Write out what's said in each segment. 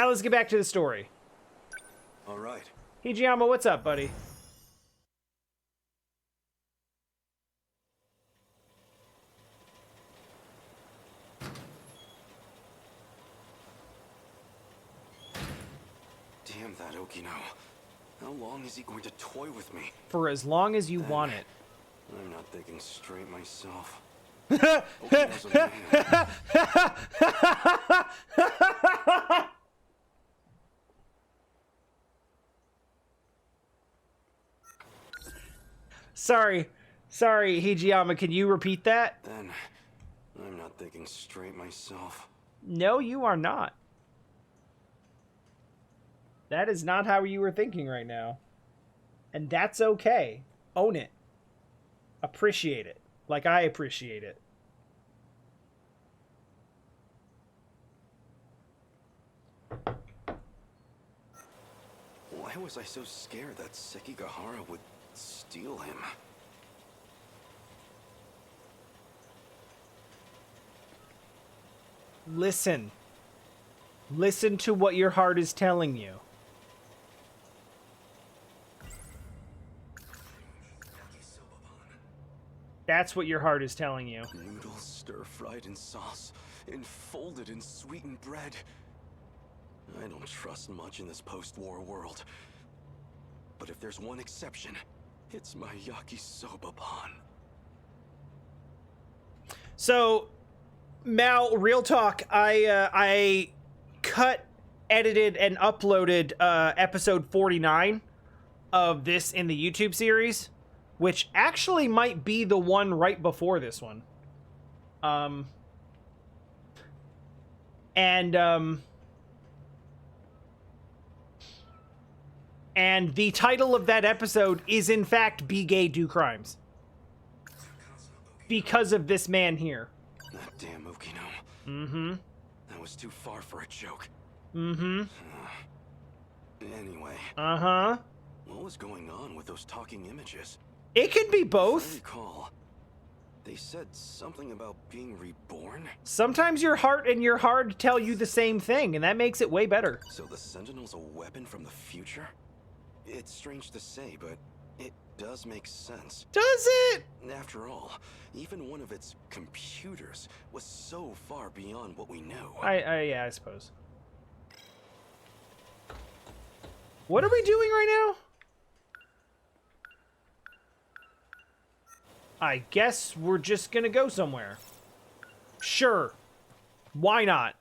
Now let's get back to the story. All right. Hijiyama, what's up, buddy? Damn that Okino. How long is he going to toy with me? For as long as you want it. I'm not thinking straight myself. Okino's a man. Sorry, Hijiyama, can you repeat that? Then, I'm not thinking straight myself. No, you are not. That is not how you were thinking right now. And that's okay. Own it. Appreciate it. Like I appreciate it. Why was I so scared that Sekigahara would steal him? Listen. Listen to what your heart is telling you. Yakisoba Pan. That's what your heart is telling you. Noodles stir-fried in sauce, enfolded in sweetened bread. I don't trust much in this post-war world. But if there's one exception, it's my Yakisoba Pan. So, Mal, real talk, I cut, edited, and uploaded episode 49 of this in the YouTube series, which actually might be the one right before this one. And the title of that episode is, in fact, Be Gay, Do Crimes. Because of this man here. That damn Okino. Mm-hmm. That was too far for a joke. Mm-hmm. Anyway. Uh-huh. What was going on with those talking images? It could be If I both. recall, they said something about being reborn? Sometimes your heart and your heart tell you the same thing, and that makes it way better. So the Sentinel's a weapon from the future? It's strange to say, but it does make sense. Does it? After all, even one of its computers was so far beyond what we knew. Yeah, I suppose. What are we doing right now? I guess we're just gonna go somewhere. Sure. Why not?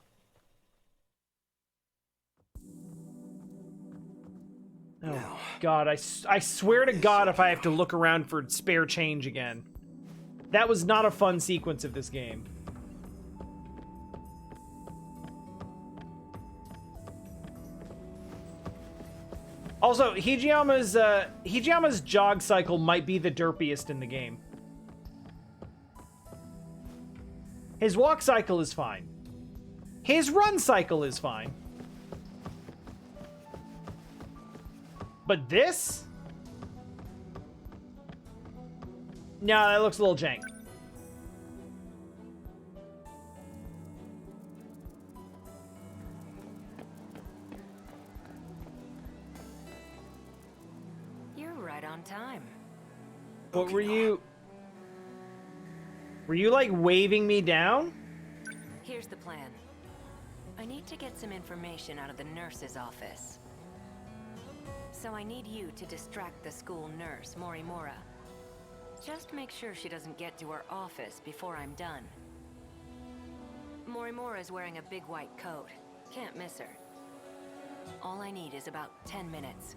Oh, Now, God, I swear to God if I have to look around for spare change again. That was not a fun sequence of this game. Also, Hijiyama's jog cycle might be the derpiest in the game. His walk cycle is fine. His run cycle is fine. But this? No, that looks a little jank. You're right on time. What were you... Were you, like, waving me down? Here's the plan. I need to get some information out of the nurse's office. So I need you to distract the school nurse, Morimura. Just make sure she doesn't get to her office before I'm done. Morimura's wearing a big white coat. Can't miss her. All I need is about 10 minutes.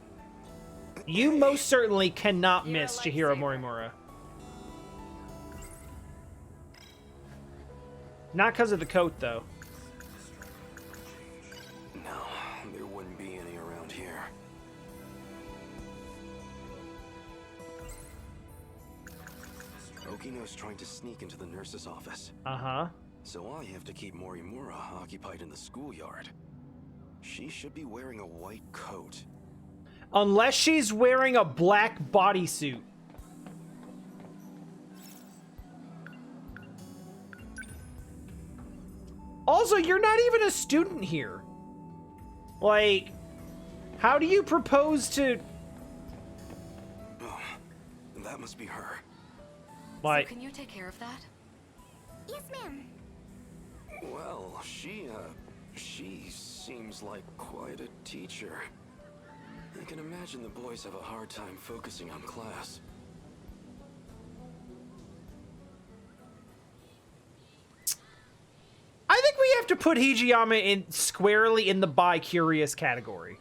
You most certainly cannot You're a miss Chihiro lifesaver. Morimura. Not because of the coat, though. no, there wouldn't be any around here. Okino's trying to sneak into the nurse's office, Uh-huh. so I have to keep Morimura occupied in the schoolyard. She should be wearing a white coat. Unless she's wearing a black bodysuit. Also, you're not even a student here. Like, how do you propose to... Oh, that must be her. Like, So can you take care of that? Yes, ma'am. Well, she seems like quite a teacher. I can imagine the boys have a hard time focusing on class. I think we have to put Hijiyama in squarely in the bi-curious category.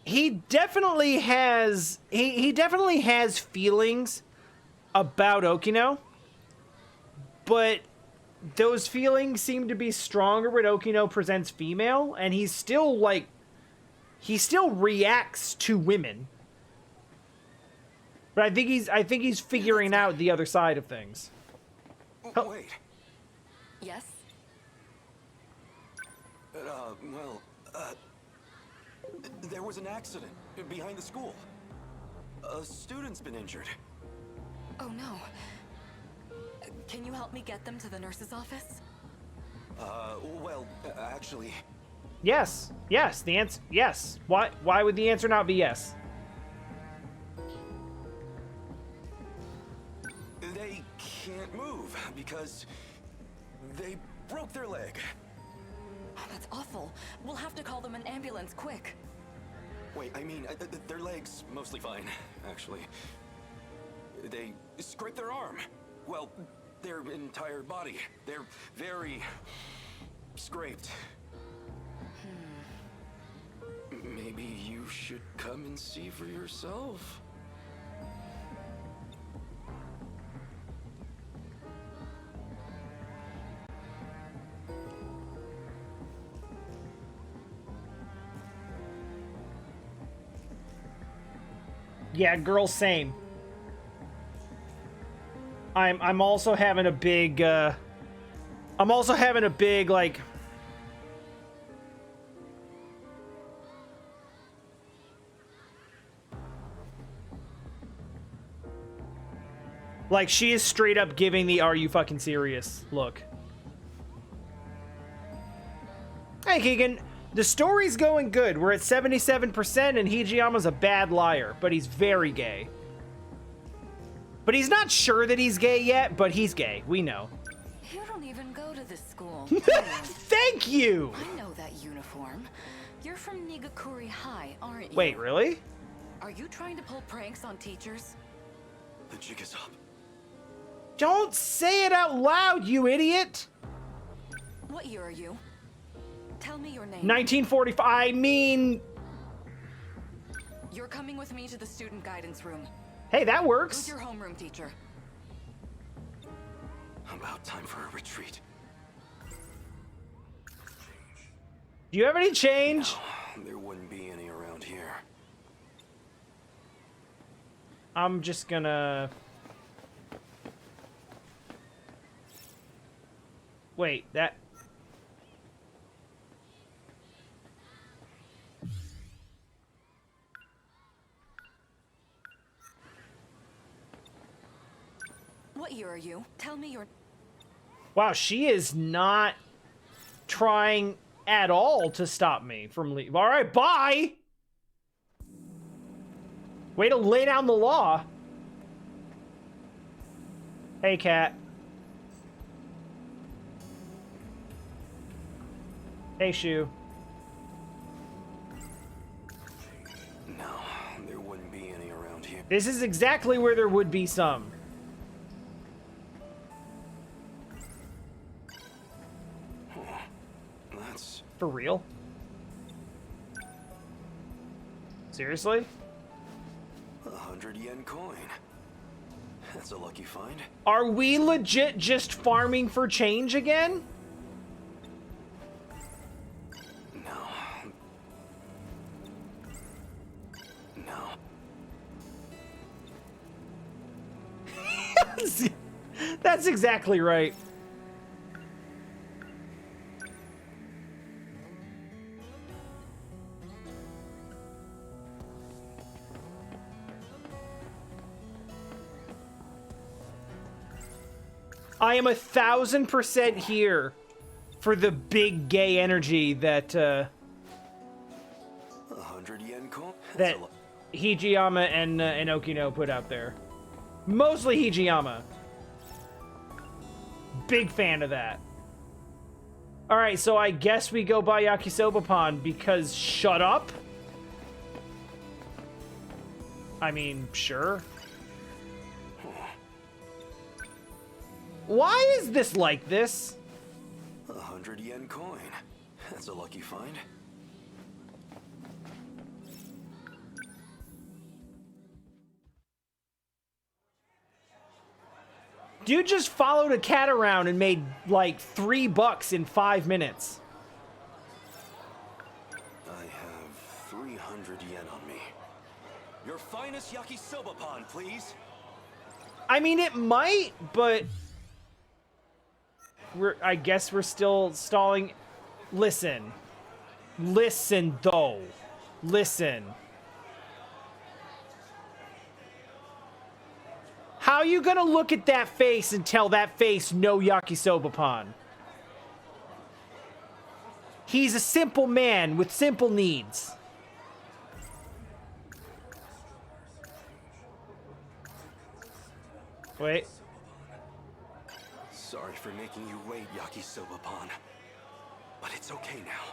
He definitely has he definitely has feelings about Okino, but those feelings seem to be stronger when Okino presents female, and he still reacts to women. But I think he's figuring out the other side of things. Oh, wait. Yes? Well, there was an accident behind the school. A student's been injured. Oh no. Can you help me get them to the nurse's office? Well, actually... Yes. Yes. The answer... Yes. Why would the answer not be yes? They can't move because they broke their leg. Oh, that's awful. We'll have to call them an ambulance, quick. Wait, I mean, their leg's mostly fine, actually. They scraped their arm. Well, their entire body. They're very scraped. Maybe you should come and see for yourself. Yeah, girl, same. I'm also having a big like she is straight up giving the "Are you fucking serious?" look. Hey Keegan, the story's going good. We're at 77% and Hijiyama's a bad liar, but he's very gay. But he's not sure that he's gay yet, but he's gay. We know. You don't even go to this school. Thank you! I know that uniform. You're from Nigakuri High, aren't you? Wait, really? Are you trying to pull pranks on teachers? The jig is up. Don't say it out loud, you idiot! What year are you? Tell me your name. 1945, I mean... You're coming with me to the student guidance room. Hey, that Who's works. your homeroom teacher? About time for a retreat. Do you have any change? No, there wouldn't be any around here. I'm just gonna... Wait, that... What year are you? Tell me your... Wow, she is not trying at all to stop me from leaving. All right, bye! Way to lay down the law. Hey, cat. Hey, Shu. No, there wouldn't be any around here. This is exactly where there would be some. That's... For real? Seriously? 100 yen coin. That's a lucky find. Are we legit just farming for change again? No. No. That's exactly right. I am 1000% here for the big gay energy that 100 yen coin? that Hijiyama and Okino put out there. Mostly Hijiyama. Big fan of that. All right, so I guess we go buy Yakisoba Pan because shut up. I mean, sure. Why is this like this? 100 yen coin. That's a lucky find. Dude just followed a cat around and made like $3 in 5 minutes. I have 300 yen on me. Your finest yakisoba pan, please. I mean, it might, but I guess we're still stalling. Listen, though. Listen. How are you gonna look at that face and tell that face no Yakisoba Pan? He's a simple man with simple needs. Wait. Sorry for making you wait, Yakisoba Pan. But it's okay now.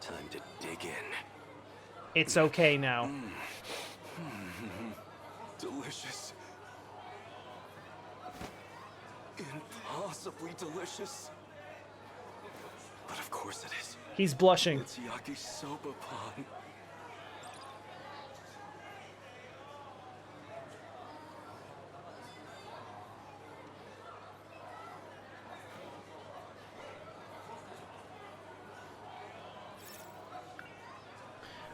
Time to dig in. It's okay now. Delicious. Impossibly delicious. But of course it is. He's blushing. It's Yakisoba Pan.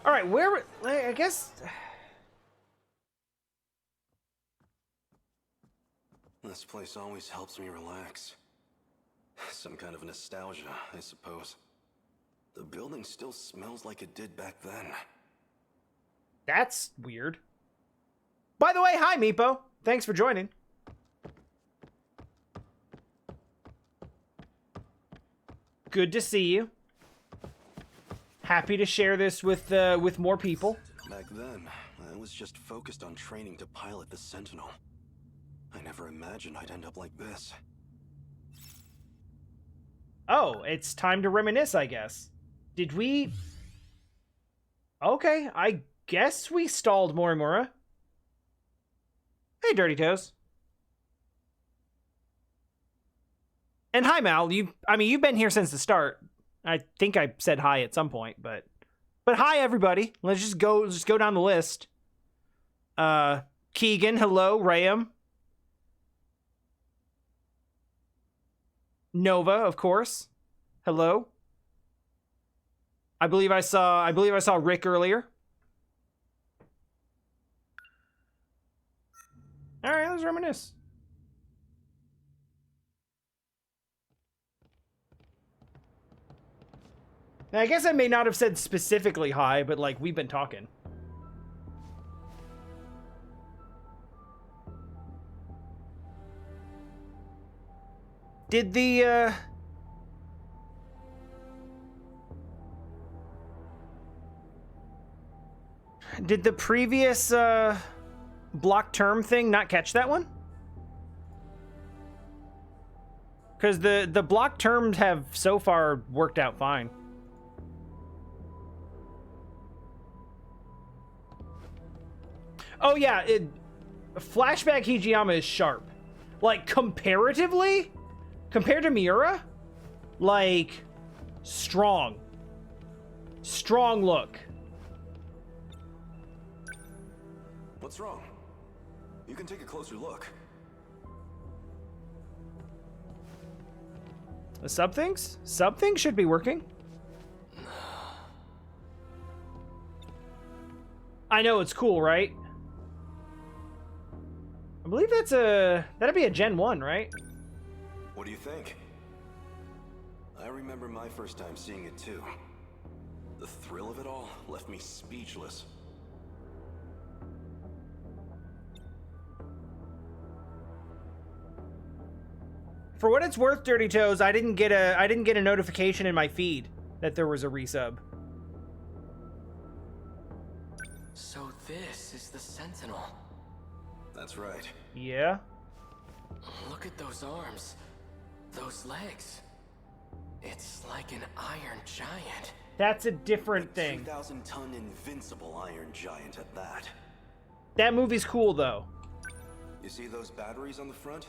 All right, where? I guess. This place always helps me relax. Some kind of nostalgia, I suppose. The building still smells like it did back then. That's weird. By the way, hi, Meepo. Thanks for joining. Good to see you. Happy to share this with more people. Back then, I was just focused on training to pilot the Sentinel. I never imagined I'd end up like this. Oh, it's time to reminisce, I guess. Did we... Okay, I guess we stalled Morimura. Hey, Dirty Toes. And hi, Mal. You've been here since the start. I think I said hi at some point, but hi, everybody. Let's just go down the list. Keegan, hello. Rayam. Nova, of course. Hello. I believe I saw Rick earlier. All right, let's reminisce. Now, I guess I may not have said specifically hi, but like we've been talking. Did the previous block term thing not catch that one? Because the block terms have so far worked out fine. Oh yeah, Flashback Hijiyama is sharp. Like, comparatively, compared to Miura, like, strong. Strong look. What's wrong? You can take a closer look. The sub things? Sub things should be working. I know, it's cool, right? I believe that'd be a Gen 1, right? What do you think? I remember my first time seeing it too. The thrill of it all left me speechless. For what it's worth, Dirty Toes, I didn't get a notification in my feed that there was a resub. So this is the Sentinel. That's right. Yeah. Look at those arms. Those legs. It's like an iron giant. That's a different thing. 3,000-ton invincible iron giant at that. That movie's cool, though. You see those batteries on the front?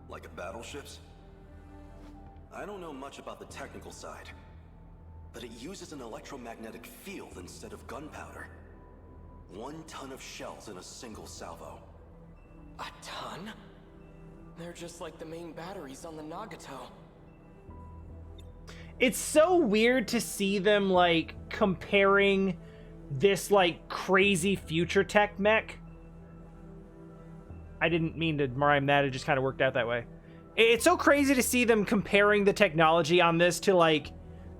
Like at battleships? I don't know much about the technical side, but it uses an electromagnetic field instead of gunpowder. 1 ton of shells in a single salvo. A ton? They're just like the main batteries on the Nagato. It's so weird to see them, like, comparing this, like, crazy future tech mech. I didn't mean to rhyme that, it just kind of worked out that way. It's so crazy to see them comparing the technology on this to, like,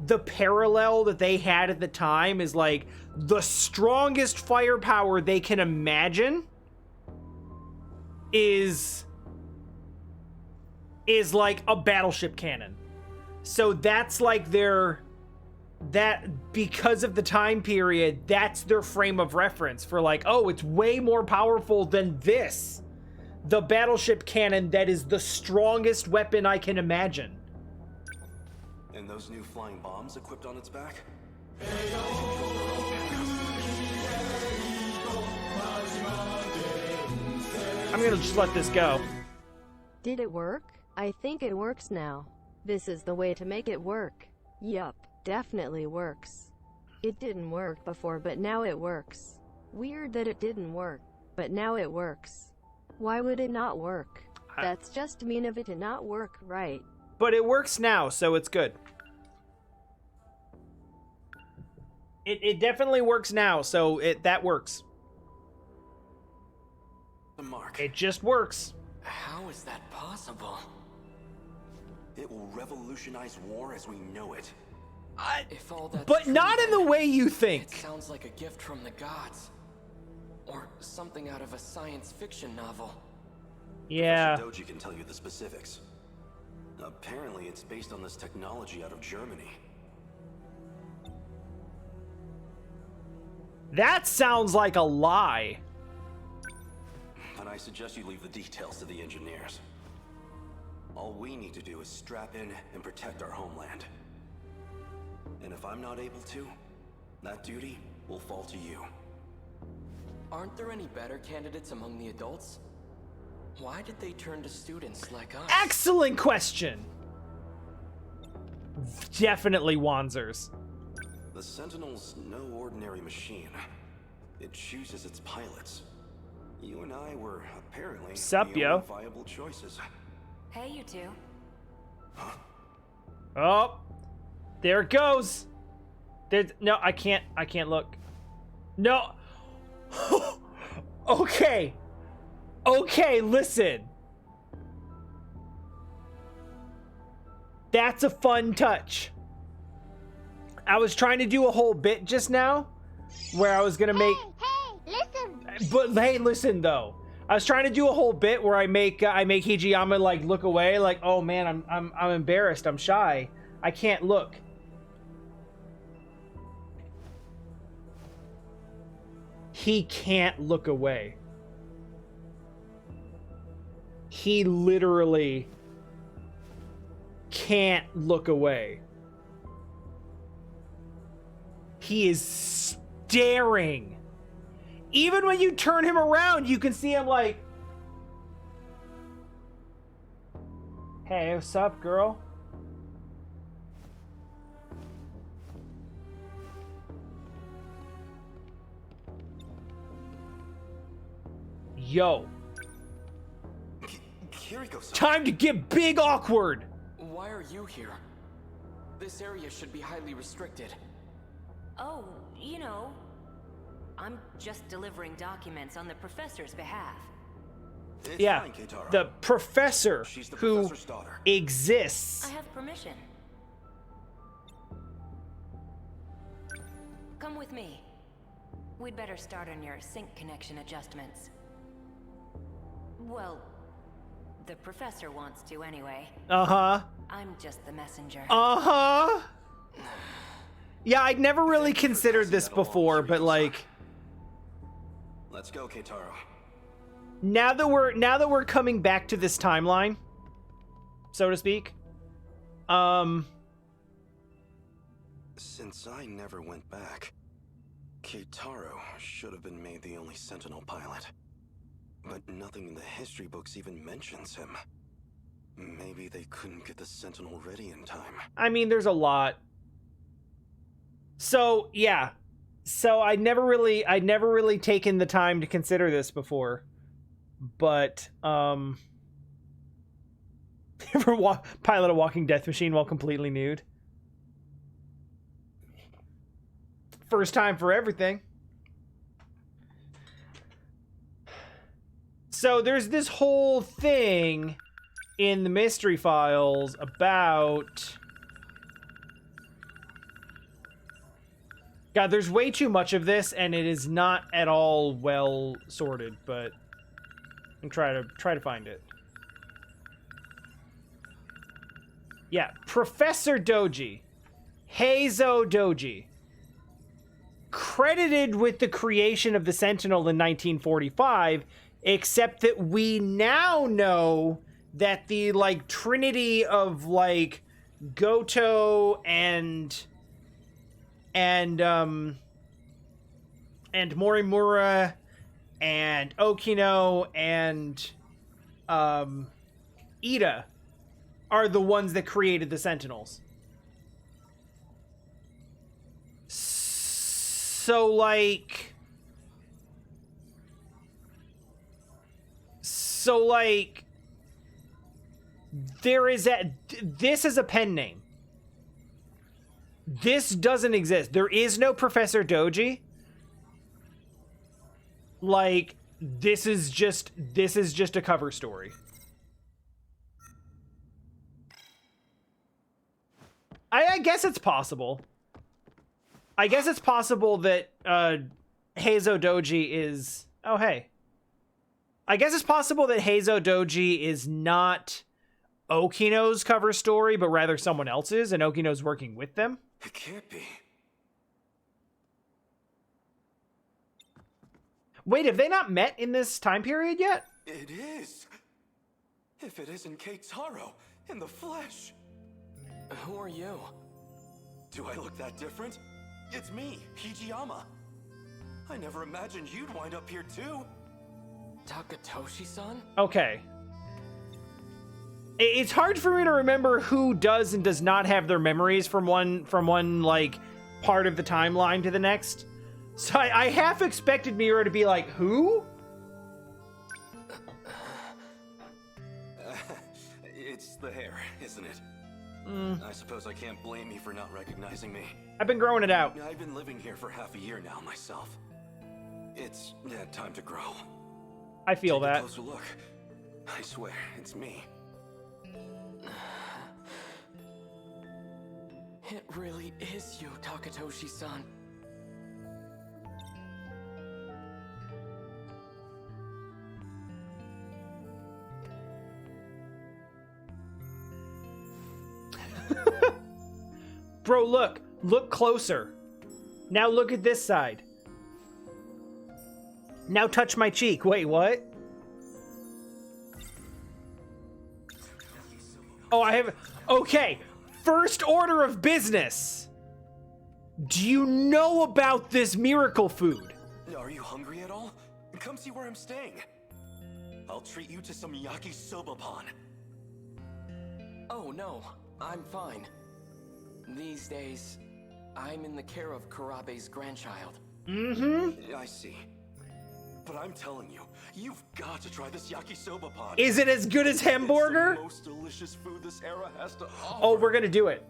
the parallel that they had at the time is, like, the strongest firepower they can imagine is like a battleship cannon. So that's like because of the time period, that's their frame of reference for like, oh, it's way more powerful than this. The battleship cannon that is the strongest weapon I can imagine. And those new flying bombs equipped on its back? I'm gonna just let this go. Did it work? I think it works now. This is the way to make it work. Yup, definitely works. It didn't work before, but now it works. Weird that it didn't work, but now it works. Why would it not work? That's just mean of it to not work, right? But it works now, so it's good. It definitely works now, so that works. The mark. It just works. How is that possible? It will revolutionize war as we know it. If all that's But true, not in the way you it think. sounds like a gift from the gods. Or something out of a science fiction novel. Yeah. Professor Doji can tell you the specifics. Apparently, it's based on this technology out of Germany. That sounds like a lie. But I suggest you leave the details to the engineers. All we need to do is strap in and protect our homeland. And if I'm not able to, that duty will fall to you. Aren't there any better candidates among the adults? Why did they turn to students like us? Excellent question. Definitely Wanzers. The Sentinel's no ordinary machine. It chooses its pilots. You and I were apparently Sup, the yo? only viable choices. Hey, you two. Oh, there it goes. No, I can't look. No. Okay, listen. That's a fun touch. I was trying to do a whole bit just now where I was gonna make. Hey, listen! But hey, listen though. I was trying to do a whole bit where I make Hijiyama like look away, like, oh man, I'm embarrassed, I'm shy, I can't look. He can't look away. He literally can't look away. He is staring. Even when you turn him around, you can see him like, hey, what's up, girl? Yo. Kiriko-san. Time to get big awkward. Why are you here? This area should be highly restricted. Oh, you know, I'm just delivering documents on the professor's behalf. It's Yeah, fine, Keitaro. the professor She's the who professor's daughter. exists. I have permission. Come with me. We'd better start on your sync connection adjustments. Well, The professor wants to anyway. Uh-huh. I'm just the messenger. Uh-huh. Yeah, I'd never really considered this before, but like, Let's go, Keitaro. now that we're coming back to this timeline, so to speak, Since I never went back, Keitaro should have been made the only Sentinel pilot. But nothing in the history books even mentions him. Maybe they couldn't get the Sentinel ready in time. I mean, there's a lot. So, yeah. So I'd never really taken the time to consider this before. But, ever pilot a walking death machine while completely nude? First time for everything. So there's this whole thing in the mystery files about... God, there's way too much of this, and it is not at all well sorted, but I'm try to find it. Yeah, Professor Doji, Heizo Doji, credited with the creation of the Sentinel in 1945, except that we now know that the, like, trinity of, like, Goto and Morimura and Okino and Ida are the ones that created the Sentinels. So like there is this is a pen name. This doesn't exist. There is no Professor Doji. Like, this is just a cover story. I guess it's possible. I guess it's possible that Heizo Doji is... Oh, hey. I guess it's possible that Heizo Doji is not Okino's cover story, but rather someone else's, and Okino's working with them. It can't be. Wait, have they not met in this time period yet? It is. If it isn't Keitaro in the flesh. Who are you? Do I look that different? It's me, Hijiyama. I never imagined you'd wind up here too. Takatoshi-san? Okay. It's hard for me to remember who does and does not have their memories from one like part of the timeline to the next. So I half expected Mira to be like, who? It's the hair, isn't it? I suppose I can't blame you for not recognizing me. I've been growing it out. I've been living here for half a year now myself. It's time to grow. I feel Take that. a closer look. I swear, it's me. It really is you, Takatoshi-san. Bro, look closer. Now look at this side. Now touch my cheek. Wait, what? Oh, I have... Okay, first order of business. Do you know about this miracle food? Are you hungry at all? Come see where I'm staying. I'll treat you to some Yakisoba Pan. Oh no, I'm fine. These days, I'm in the care of Kurabe's grandchild. I see. But I'm telling you, you've got to try this Yakisoba Pan. Is it as good as It's the Hemborger? most delicious food this era has to offer. Oh, we're gonna do it.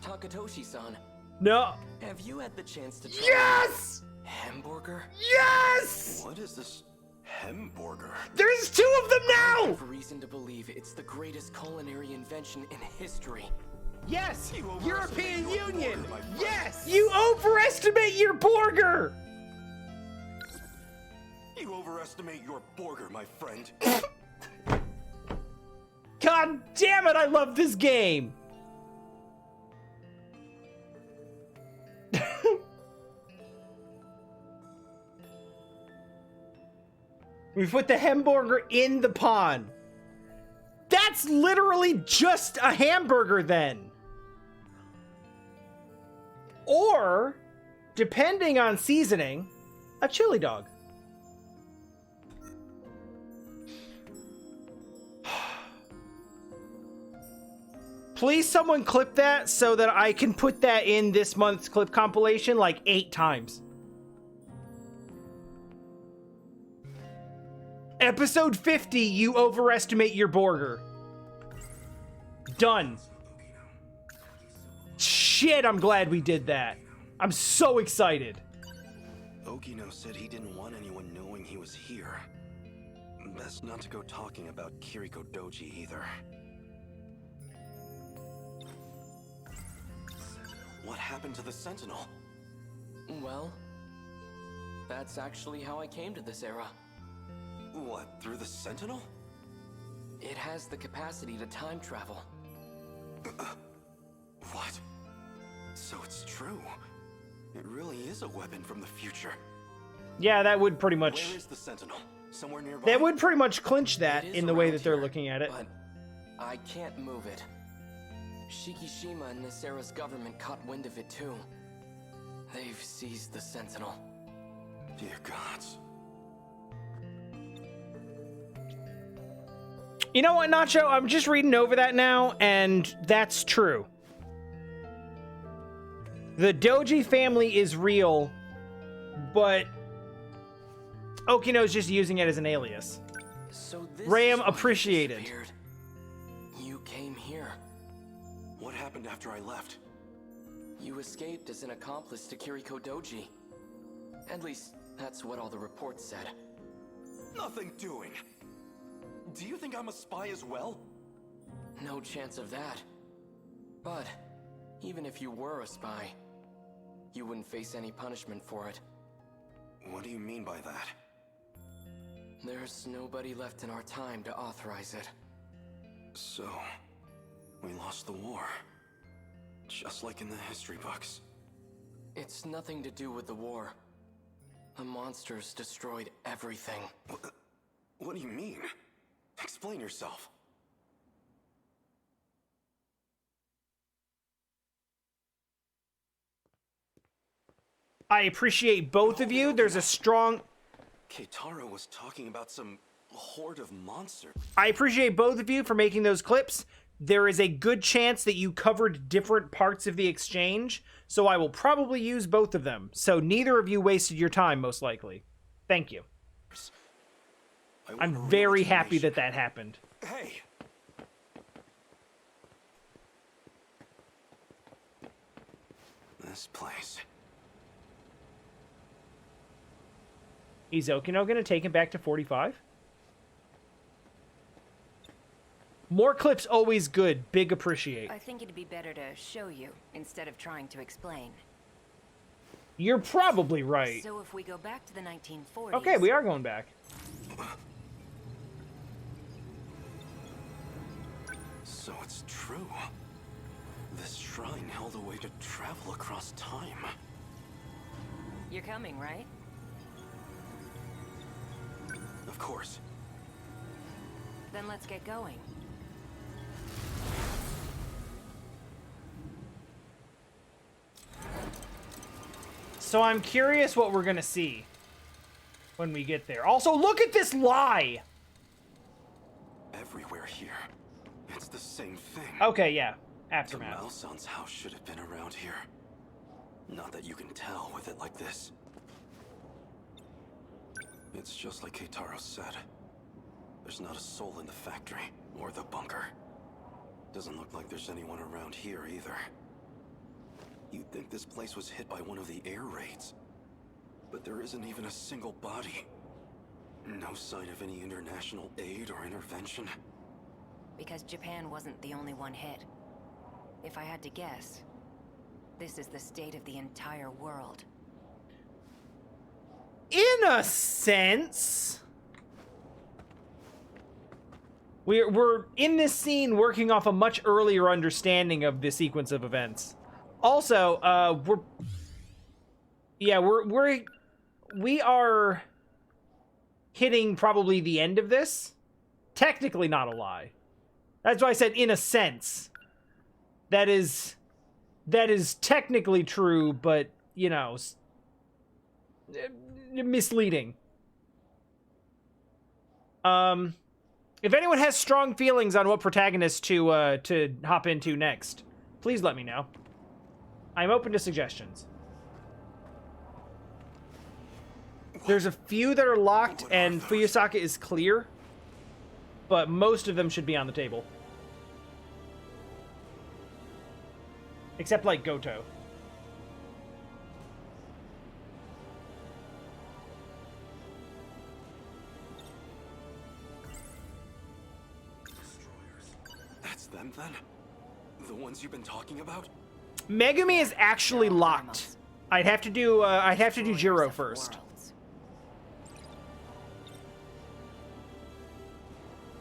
Takatoshi-san, No. have you had the chance to try Yes! Hemborger? Yes! What is this Hemborger? There's two of them I now! have reason to believe it's the greatest culinary invention in history. Yes! You European overestimate your Union! Borger, my friend. Yes! You overestimate your Borger! You overestimate your Borger, my friend. God damn it, I love this game! We put the Hemborger in the pond. That's literally just a hamburger then. Or, depending on seasoning, a chili dog. Please someone clip that so that I can put that in this month's clip compilation like 8 times. Episode 50, you overestimate your Borger. Done. Shit, I'm glad we did that. I'm so excited. Okino said he didn't want anyone knowing he was here. Best not to go talking about Kiriko Doji either. What happened to the Sentinel? Well, that's actually how I came to this era. What, through the Sentinel? It has the capacity to time travel. What? So it's true. It really is a weapon from the future. Yeah, that would pretty much... Where is the Sentinel? Somewhere nearby? That would pretty much clinch that It is in the way around that they're here, looking at it. But I can't move it. Shikishima and this era's government caught wind of it too. They've seized the Sentinel. Dear gods. You know what, Nacho? I'm just reading over that now, and that's true. The Doji family is real, but Okino's just using it as an alias. So this Ram is why you appreciated. disappeared. You came here. What happened after I left? You escaped as an accomplice to Kiriko Doji. At least, that's what all the reports said. Nothing doing. Do you think I'm a spy as well? No chance of that. But, even if you were a spy, you wouldn't face any punishment for it. What do you mean by that? There's nobody left in our time to authorize it. So, we lost the war. Just like in the history books. It's nothing to do with the war. The monsters destroyed everything. What do you mean? Explain yourself. I appreciate both of you. There's a strong... Keitaro was talking about some horde of monsters. I appreciate both of you for making those clips. There is a good chance that you covered different parts of the exchange, so I will probably use both of them. So neither of you wasted your time, most likely. Thank you. I'm very happy that that happened. Hey! This place. Is Okino going to take him back to 45? More clips always good. Big appreciate. I think it'd be better to show you instead of trying to explain. You're probably right. So if we go back to the 1940s... Okay, we are going back. So it's true. This shrine held a way to travel across time. You're coming, right? Of course. Then let's get going. So I'm curious what we're gonna see when we get there. Also, look at this lie! Everywhere here. It's the same thing. Okay, yeah. Aftermath. Malsan's house should have been around here. Not that you can tell with it like this. It's just like Keitaro said. There's not a soul in the factory or the bunker. Doesn't look like there's anyone around here either. You'd think this place was hit by one of the air raids. But there isn't even a single body. No sign of any international aid or intervention. Because Japan wasn't the only one hit. If I had to guess, this is the state of the entire world. In a sense. We're in this scene working off a much earlier understanding of the sequence of events. Also, we are hitting probably the end of this. Technically not a lie. That's why I said in a sense. That is technically true, but, you know, misleading. If anyone has strong feelings on what protagonist to hop into next, please let me know. I'm open to suggestions. There's a few that are locked, and Fuyusaka is clear, but most of them should be on the table. Except, like, Goto. That's them, then? The ones you've been talking about? Megumi is actually locked. I'd have to do Jiro first.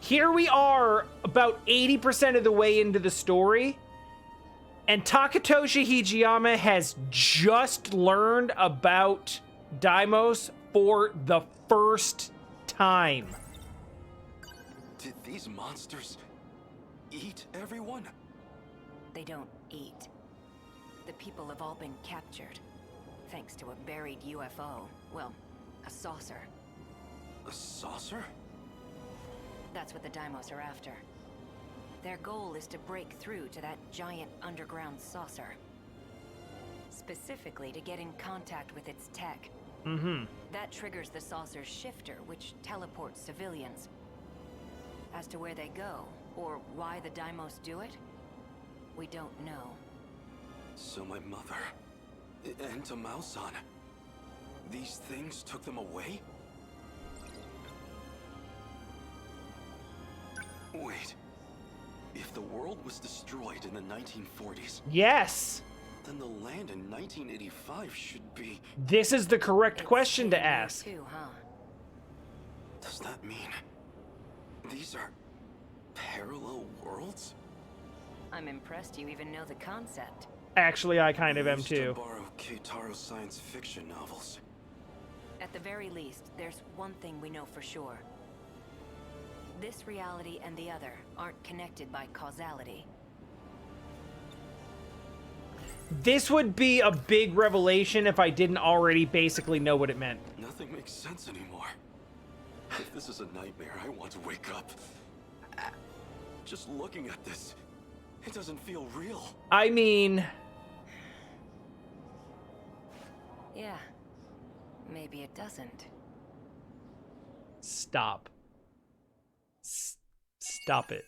Here we are, about 80% of the way into the story, and Takatoshi Hijiyama has just learned about Daimos for the first time. Did these monsters eat everyone? They don't eat. The people have all been captured, thanks to a buried UFO. Well, a saucer. A saucer? That's what the Daimos are after. Their goal is to break through to that giant underground saucer. Specifically to get in contact with its tech. Mm-hmm. That triggers the saucer's shifter, which teleports civilians. As to where they go, or why the Daimos do it, we don't know. So my mother, and Tamao-san, these things took them away? Wait, if the world was destroyed in the 1940s... Yes! Then the land in 1985 should be... This is the correct question to ask. Too, huh? Does that mean these are parallel worlds? I'm impressed you even know the concept. Actually, I kind of am Used too. to borrow Keitaro science fiction novels. At the very least, there's one thing we know for sure. This reality and the other aren't connected by causality. This would be a big revelation if I didn't already basically know what it meant. Nothing makes sense anymore. If this is a nightmare, I want to wake up. Just looking at this, it doesn't feel real. I mean... Yeah. Maybe it doesn't. Stop. Stop it.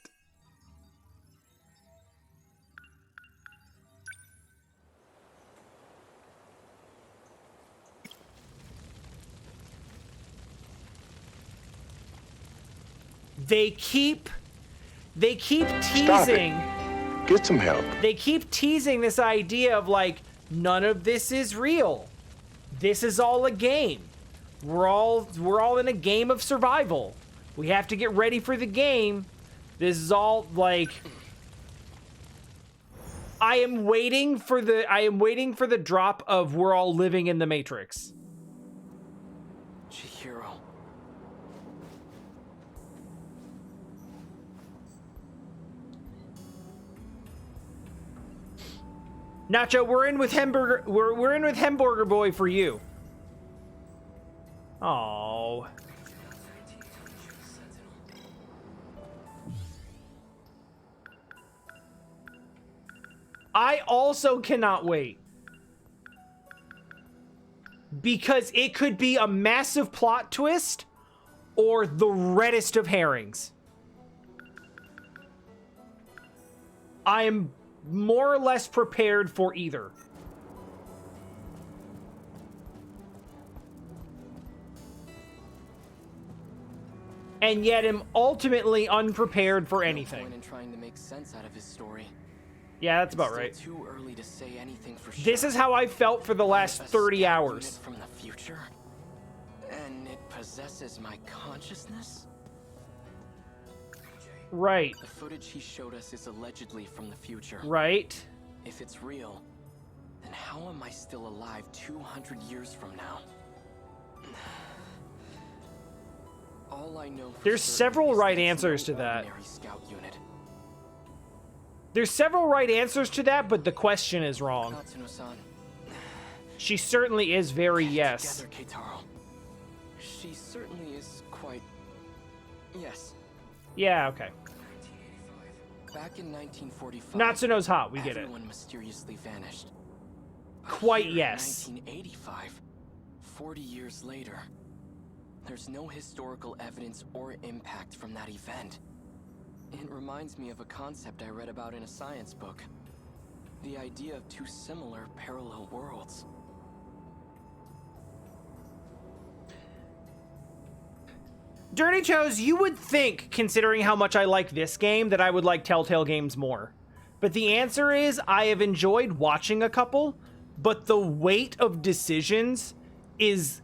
They keep teasing. Get some help. They keep teasing this idea of like, none of this is real. This is all a game. We're all in a game of survival. We have to get ready for the game. This is all like, I am waiting for the drop of we're all living in the Matrix. Chihiro. Nacho, we're in with Hemborger. We're in with Hemborger boy for you. Oh. I also cannot wait. Because it could be a massive plot twist or the reddest of herrings. I am more or less prepared for either. And yet am ultimately unprepared for anything. No point in trying to make sense out of his story. Yeah, that's about It's right. still too early to say anything for sure. This is how I felt for the last 30 hours. From the future, and it possesses my consciousness. Right. The footage he showed us is allegedly from the future. Right. If it's real, then how am I still alive 200 years from now? All I know for There's certain several is right it's no answers to that. ordinary scout unit. There's several right answers to that, but the question is wrong. Natsuno-san, She certainly is very yes. together, Keitaro. She certainly is quite... Yes. Yeah, okay. Back in 1945, Natsuno's hot, we get it. everyone mysteriously vanished. But Quite here in yes. 1985, 40 years later, there's no historical evidence or impact from that event. It reminds me of a concept I read about in a science book. The idea of two similar parallel worlds. Dirty Toes, you would think, considering how much I like this game, that I would like Telltale games more. But the answer is, I have enjoyed watching a couple, but the weight of decisions is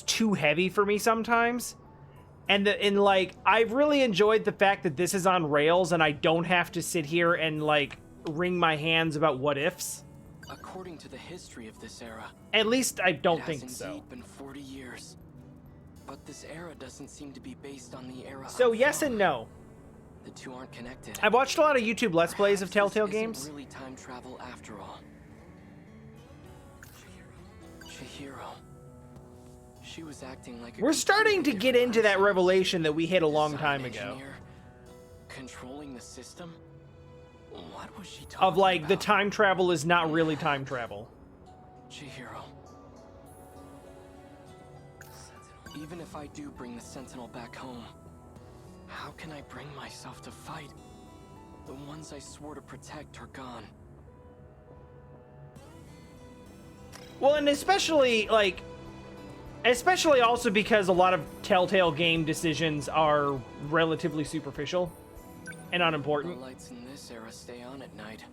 too heavy for me sometimes. And like, I've really enjoyed the fact that this is on rails and I don't have to sit here and like wring my hands about what ifs. According to the history of this era, At least I don't it think has so. indeed been 40 years. But this era doesn't seem to be based on the era. So I'm yes from. and no. The two aren't connected. I've watched a lot of YouTube Let's Plays of Perhaps Telltale this isn't games. really time travel after all. Chihiro. She was acting like a We're starting to completely get different into that person. revelation that we hit a long Design time ago. engineer, controlling the system? What was she talking Of like, the about? time travel is not really time travel. Chihiro. Even if I do bring the Sentinel back home, how can I bring myself to fight? The ones I swore to protect are gone. Well, and especially also because a lot of Telltale game decisions are relatively superficial and The unimportant. lights in this era stay on at night.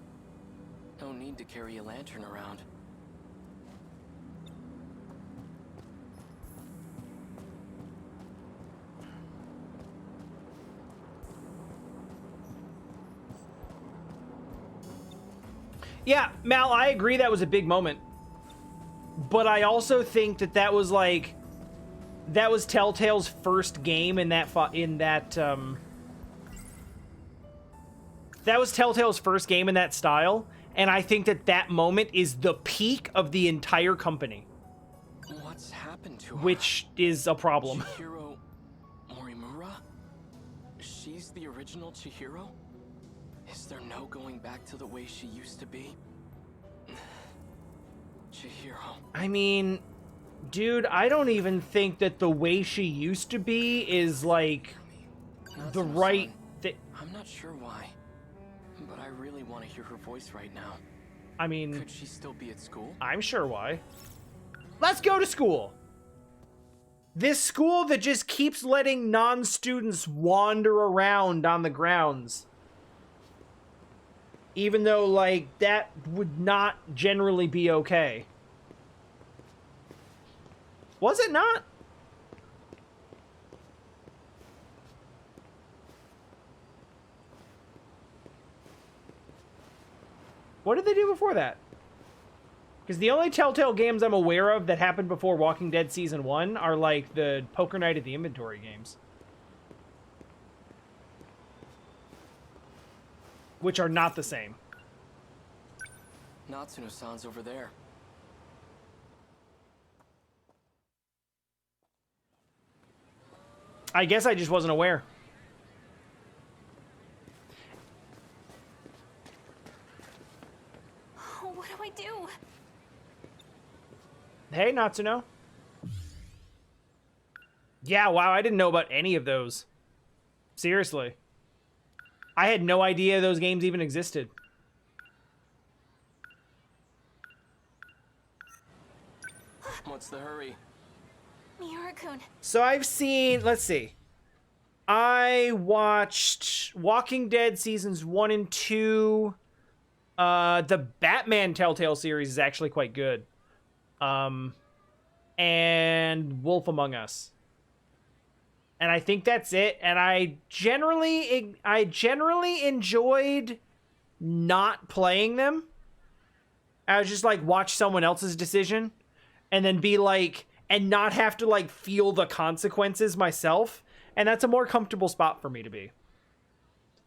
No need to carry a lantern around. Yeah, Mal, I agree that was a big moment. But I also think that was like, that was Telltale's first game that was Telltale's first game in that style, and I think that moment is the peak of the entire company, What's happened to her? which is a problem. Chihiro Morimura? She's the original Chihiro? Is there no going back to the way she used to be? Chihiro. I mean, dude, I don't even think that the way she used to be is like the Natsuno-san, right I'm not sure why, but I really want to hear her voice right now. I mean, Could she still be at school? I'm sure why. Let's go to school. This school that just keeps letting non-students wander around on the grounds. Even though, like, that would not generally be okay. Was it not? What did they do before that? Because the only Telltale games I'm aware of that happened before Walking Dead Season 1 are, like, the Poker Night at the Inventory games. Which are not the same. Natsuno-san's over there. I guess I just wasn't aware. Oh, what do I do? Hey, Natsuno. Yeah, wow, I didn't know about any of those. Seriously. I had no idea those games even existed. What's the hurry? Miura-kun. So I've seen, let's see. I watched Walking Dead seasons 1 and 2. The Batman Telltale series is actually quite good. And Wolf Among Us. And I think that's it. And I generally enjoyed not playing them. I was just like, watch someone else's decision and then be like, and not have to like feel the consequences myself. And that's a more comfortable spot for me to be.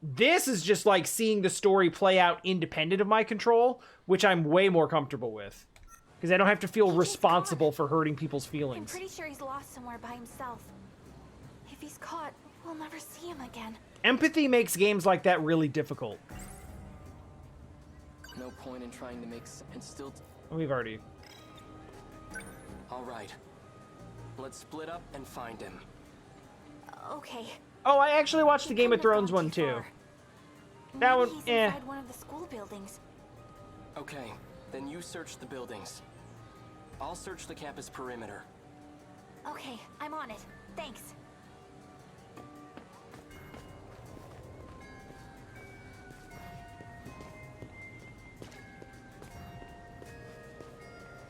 This is just like seeing the story play out independent of my control, which I'm way more comfortable with. Because I don't have to feel responsible for hurting people's I'm feelings. pretty sure he's lost somewhere by himself. If he's caught, we'll never see him again. Empathy makes games like that really difficult. No point in trying to make sense. Still. We've already... All right. Let's split up and find him. Okay. Oh, I actually watched the He Game of couldn't have Thrones gone one too too. far. That Maybe one, he's eh. inside one of the school buildings. Okay, then you search the buildings. I'll search the campus perimeter. Okay, I'm on it. Thanks.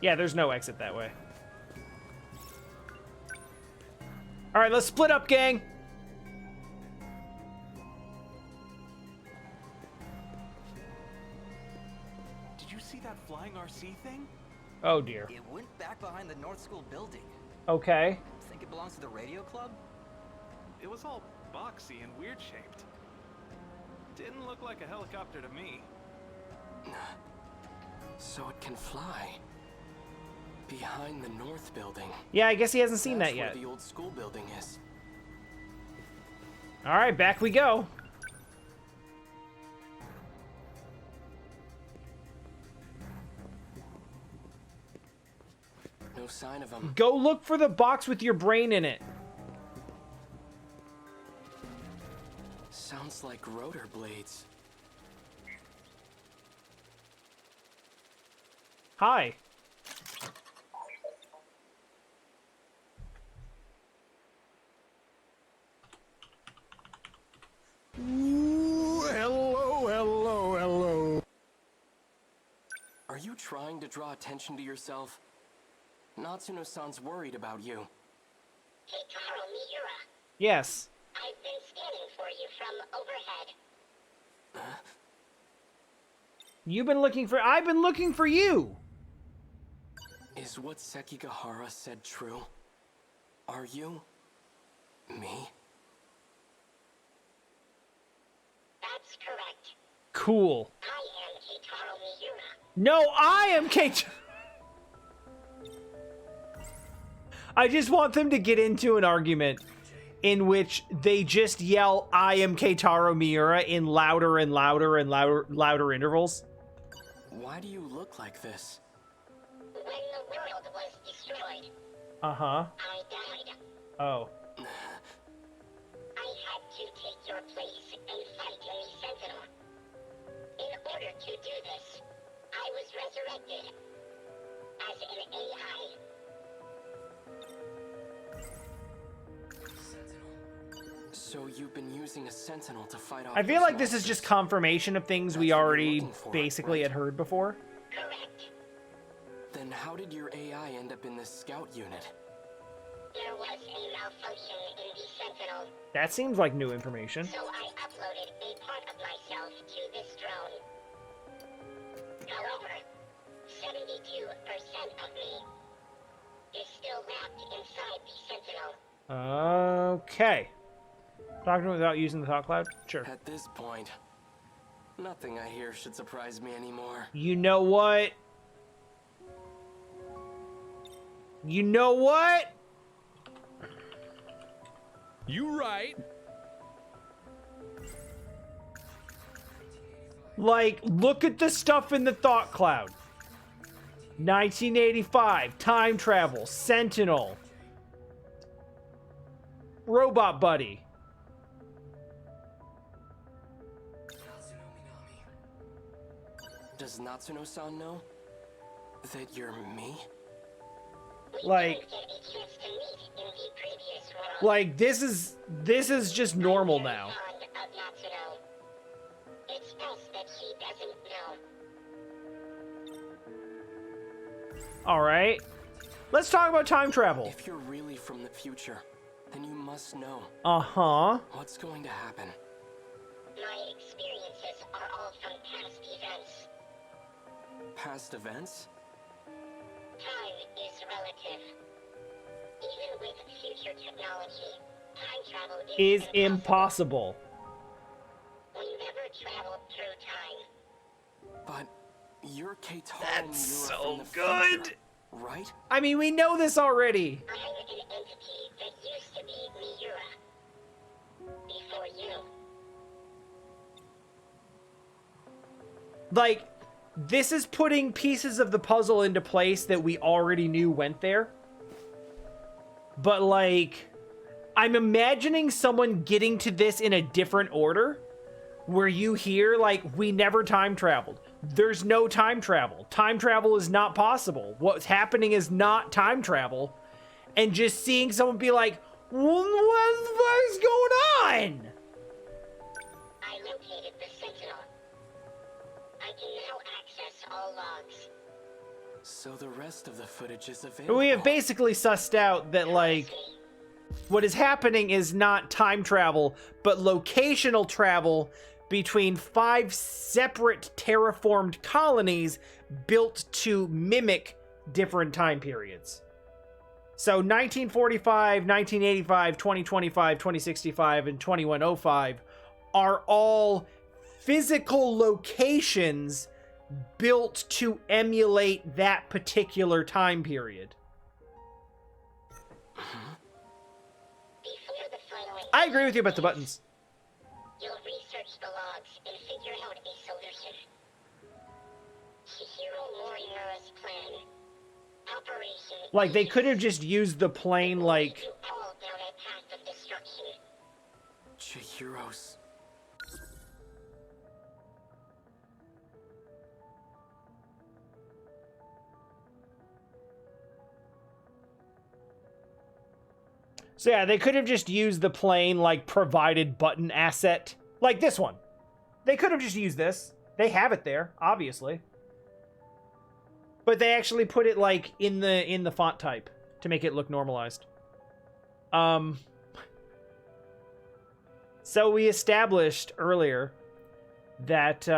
Yeah, there's no exit that way. All right, let's split up, gang. Did you see that flying RC thing? Oh, dear. It went back behind the North School building. Okay. Think it belongs to the radio club? It was all boxy and weird shaped. Didn't look like a helicopter to me. So it can fly. Behind the North building. Yeah, I guess he hasn't seen That's that yet. where the old school building is. All right, back we go. No sign of him. Go look for the box with your brain in it. Sounds like rotor blades. Hi. Hello. Are you trying to draw attention to yourself? Natsuno-san's worried about you. Hey, Taro Miura. Yes. I've been scanning for you from overhead. You've been looking for... I've been looking for you. Is what Sekigahara said true? Are you... me? That's correct. Cool. I am Keitaro Miura. No, I am Kate. I just want them to get into an argument in which they just yell, I am Keitaro Miura in louder and louder and louder intervals. Why do you look like this? When the world was destroyed, Uh-huh. I died. Oh. I had to take your place and fight in the Sentinel. In order to do this, I was resurrected as an AI. So you've been using a sentinel to fight off... I feel those like this is monsters. just confirmation of things we That's what you're already looking for, basically right? had heard before. Correct. Then how did your AI end up in this scout unit? There was a malfunction in the Sentinel, That seems like new information. so I uploaded a part of myself to this drone. However, 72% of me is still wrapped inside the Sentinel. Okay. Talking without using the thought cloud? Sure. At this point, nothing I hear should surprise me anymore. You know what? You know what? You right. Like, look at the stuff in the thought cloud. 1985, time travel, Sentinel, Robot Buddy. Does Natsuno-san know that you're me? We Like- didn't get a chance to meet in the previous world. Like, this is just normal I'm very now. fond of Natsuno. It's best that she doesn't know. All right. Let's talk about time travel. If you're really from the future, then you must know. Uh-huh. What's going to happen? My experiences are all from past events. Past events? Time is relative. Even with future technology, time travel Is impossible. We never traveled through time. But you're Keitaro That's Miura so from the good. future, right? I mean, we know this already. I'm an entity that used to be Miura. Before you. Like, this is putting pieces of the puzzle into place that we already knew went there. But, like, I'm imagining someone getting to this in a different order, where you hear, like, we never time traveled. There's no time travel. Time travel is not possible. What's happening is not time travel. And just seeing someone be like, what the fuck is going on? I located the Sentinel. I can now access all logs. So the rest of the footage is available. We have basically sussed out that, like, what is happening is not time travel, but locational travel between 5 separate terraformed colonies built to mimic different time periods. So 1945, 1985, 2025, 2065, and 2105 are all physical locations built to emulate that particular time period. Before the final I agree with you about the buttons. you'll research the logs and figure out a solution. Chihiro Morimura's plan. Operation Like, they could have just used the plane, like... you all down a path of destruction. Chihiro's. So yeah, they could have just used the plain, like, provided button asset. Like this one. They could have just used this. They have it there, obviously. But they actually put it, like, in the font type to make it look normalized. So we established earlier that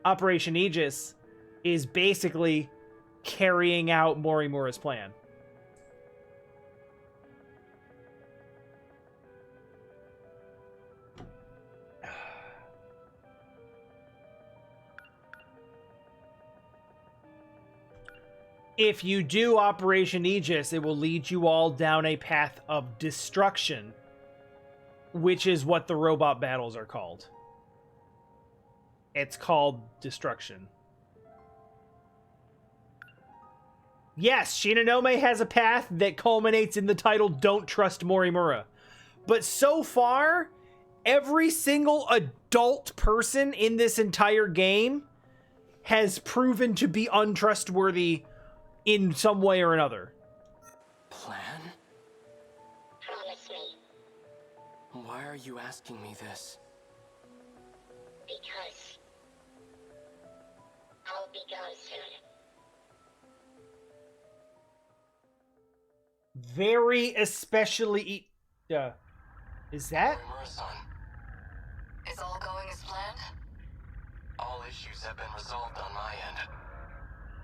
Operation Aegis is basically carrying out Morimura's plan. If you do Operation Aegis, it will lead you all down a path of destruction, which is what the robot battles are called. It's called destruction. Yes, Shinonome has a path that culminates in the title Don't Trust Morimura. But so far, every single adult person in this entire game has proven to be untrustworthy in some way or another. Plan? Promise me. Why are you asking me this? Because I'll be gone soon. Very especially... is that? Morimura-san, Is all going as planned? all issues have been resolved on my end.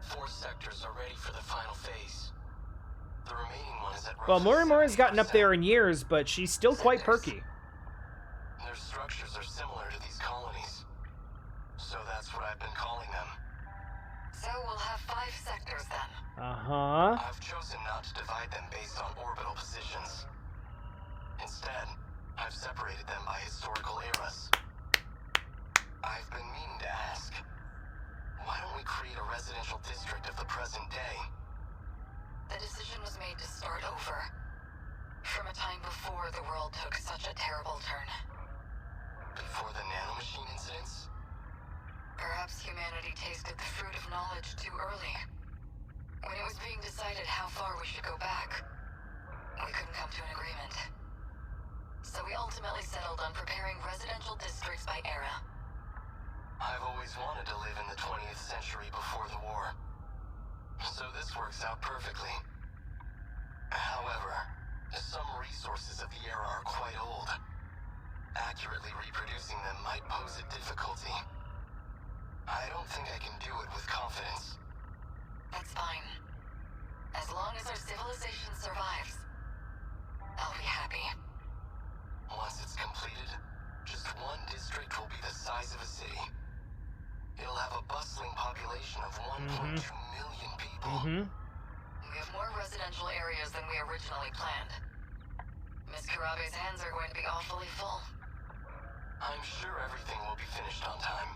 4 sectors are ready for the final phase. The remaining one is at Well, roughly Morimura's gotten up 70%. there in years, but she's still quite perky. Their structures are similar to these colonies. So that's what I've been calling them. So we'll have 5 sectors then. Uh-huh. I've chosen not to divide them based on orbital positions. Instead, I've separated them by historical eras. I've been meaning to ask, why don't we create a residential district of the present day? The decision was made to start over. From a time before the world took such a terrible turn. Before the nanomachine incidents? Perhaps humanity tasted the fruit of knowledge too early. When it was being decided how far we should go back, we couldn't come to an agreement. So we ultimately settled on preparing residential districts by era. I've always wanted to live in the 20th century before the war. So this works out perfectly. However, Some resources of the era are quite old. Accurately reproducing them might pose a difficulty. I don't think I can do it with confidence. That's fine. As long as our civilization survives, I'll be happy. Once it's completed, just one district will be the size of a city. It'll have a bustling population of 1.2 million people. We have more residential areas than we originally planned. Miss Karabe's hands are going to be awfully full. I'm sure everything will be finished on time.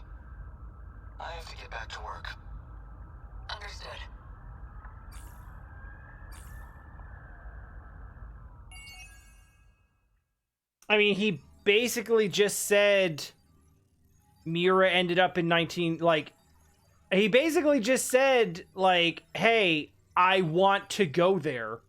I have to get back to work. Understood. I mean, he basically just said Mira ended up in he basically just said, like, hey, I want to go there.